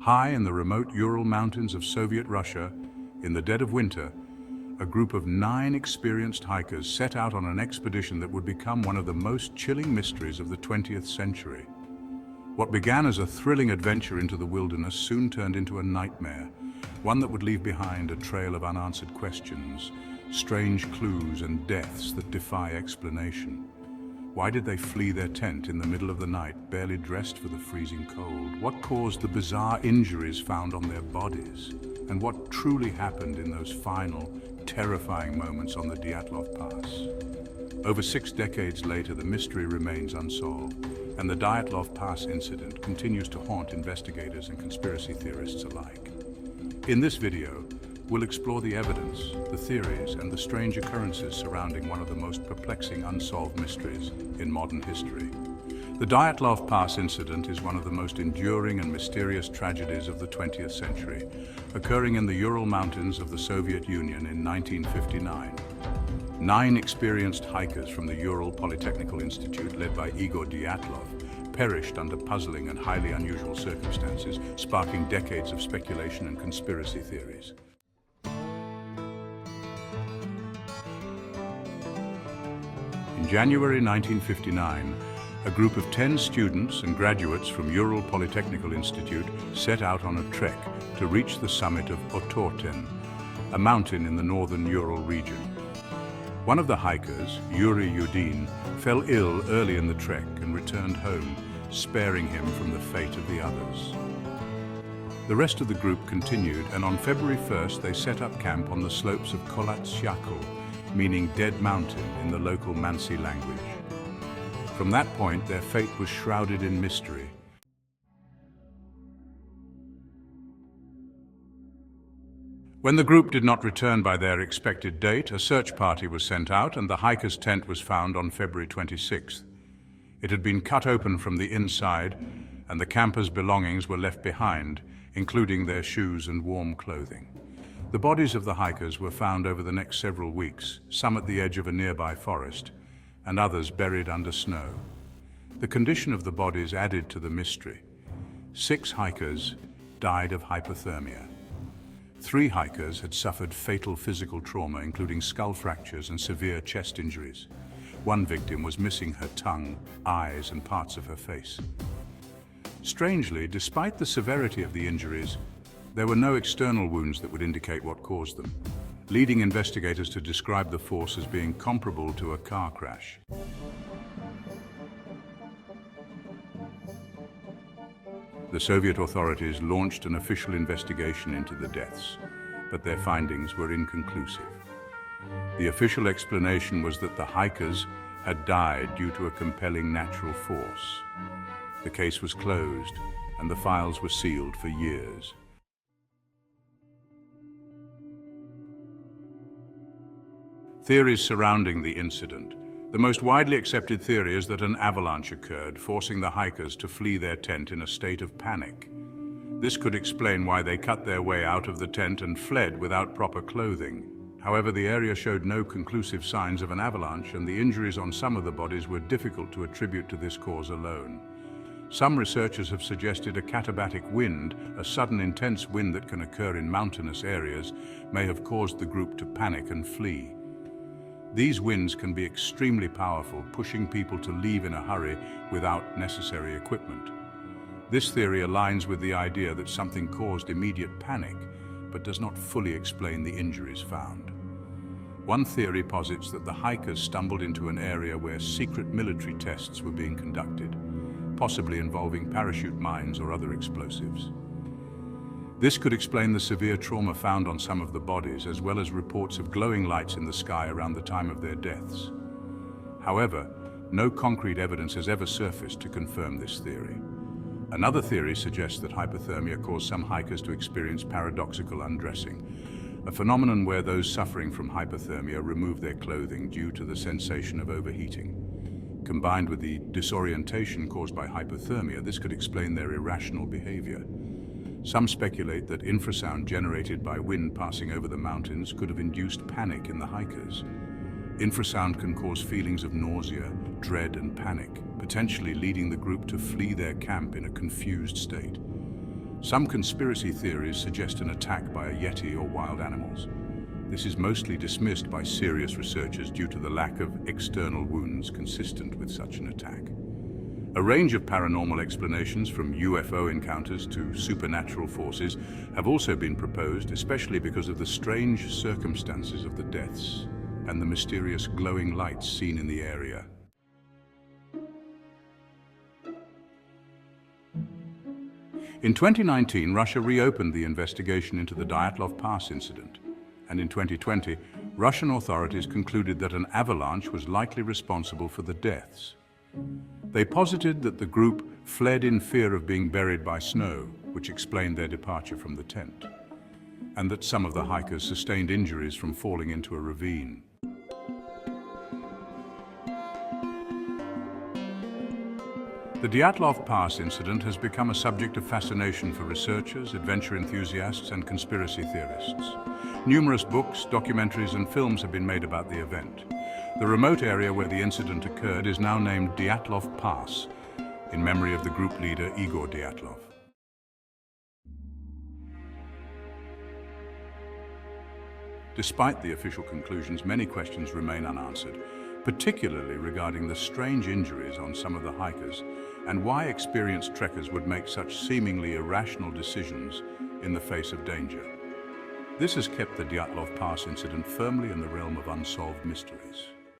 High in the remote Ural Mountains of Soviet Russia, in the dead of winter, a group of 9 experienced hikers set out on an expedition that would become one of the most chilling mysteries of the 20th century. What began as a thrilling adventure into the wilderness soon turned into a nightmare, one that would leave behind a trail of unanswered questions, strange clues and deaths that defy explanation. Why did they flee their tent in the middle of the night, barely dressed for the freezing cold? What caused the bizarre injuries found on their bodies? And what truly happened in those final, terrifying moments on the Dyatlov Pass? Over 6 decades later, the mystery remains unsolved, and the Dyatlov Pass Incident continues to haunt investigators and conspiracy theorists alike. In this video, we'll explore the evidence, the theories, and the strange occurrences surrounding one of the most perplexing unsolved mysteries in modern history. The Dyatlov Pass Incident is one of the most enduring and mysterious tragedies of the 20th century, occurring in the Ural Mountains of the Soviet Union in 1959. 9 experienced hikers from the Ural Polytechnical Institute, led by Igor Dyatlov, perished under puzzling and highly unusual circumstances, sparking decades of speculation and conspiracy theories. In January 1959, a group of 10 students and graduates from Ural Polytechnical Institute set out on a trek to reach the summit of Otorten, a mountain in the northern Ural region. One of the hikers, Yuri Yudin, fell ill early in the trek and returned home, sparing him from the fate of the others. The rest of the group continued, and on February 1st they set up camp on the slopes of Kolatsyakul, meaning Dead Mountain in the local Mansi language. From that point, their fate was shrouded in mystery. When the group did not return by their expected date, a search party was sent out and the hiker's tent was found on February 26th. It had been cut open from the inside and the campers' belongings were left behind, including their shoes and warm clothing. The bodies of the hikers were found over the next several weeks, some at the edge of a nearby forest, and others buried under snow. The condition of the bodies added to the mystery. 6 hikers died of hypothermia. 3 hikers had suffered fatal physical trauma, including skull fractures and severe chest injuries. 1 victim was missing her tongue, eyes, and parts of her face. Strangely, despite the severity of the injuries, there were no external wounds that would indicate what caused them, leading investigators to describe the force as being comparable to a car crash. The Soviet authorities launched an official investigation into the deaths, but their findings were inconclusive. The official explanation was that the hikers had died due to a compelling natural force. The case was closed, and the files were sealed for years. Theories surrounding the incident. The most widely accepted theory is that an avalanche occurred, forcing the hikers to flee their tent in a state of panic. This could explain why they cut their way out of the tent and fled without proper clothing. However, the area showed no conclusive signs of an avalanche, and the injuries on some of the bodies were difficult to attribute to this cause alone. Some researchers have suggested a katabatic wind, a sudden intense wind that can occur in mountainous areas, may have caused the group to panic and flee. These winds can be extremely powerful, pushing people to leave in a hurry without necessary equipment. This theory aligns with the idea that something caused immediate panic, but does not fully explain the injuries found. One theory posits that the hikers stumbled into an area where secret military tests were being conducted, possibly involving parachute mines or other explosives. This could explain the severe trauma found on some of the bodies, as well as reports of glowing lights in the sky around the time of their deaths. However, no concrete evidence has ever surfaced to confirm this theory. Another theory suggests that hypothermia caused some hikers to experience paradoxical undressing, a phenomenon where those suffering from hypothermia remove their clothing due to the sensation of overheating. Combined with the disorientation caused by hypothermia, this could explain their irrational behavior. Some speculate that infrasound generated by wind passing over the mountains could have induced panic in the hikers. Infrasound can cause feelings of nausea, dread, and panic, potentially leading the group to flee their camp in a confused state. Some conspiracy theories suggest an attack by a yeti or wild animals. This is mostly dismissed by serious researchers due to the lack of external wounds consistent with such an attack. A range of paranormal explanations, from UFO encounters to supernatural forces, have also been proposed, especially because of the strange circumstances of the deaths and the mysterious glowing lights seen in the area. In 2019, Russia reopened the investigation into the Dyatlov Pass incident, and in 2020, Russian authorities concluded that an avalanche was likely responsible for the deaths. They posited that the group fled in fear of being buried by snow, which explained their departure from the tent, and that some of the hikers sustained injuries from falling into a ravine. The Dyatlov Pass incident has become a subject of fascination for researchers, adventure enthusiasts, and conspiracy theorists. Numerous books, documentaries, and films have been made about the event. The remote area where the incident occurred is now named Dyatlov Pass, in memory of the group leader Igor Dyatlov. Despite the official conclusions, many questions remain unanswered, particularly regarding the strange injuries on some of the hikers and why experienced trekkers would make such seemingly irrational decisions in the face of danger. This has kept the Dyatlov Pass incident firmly in the realm of unsolved mysteries.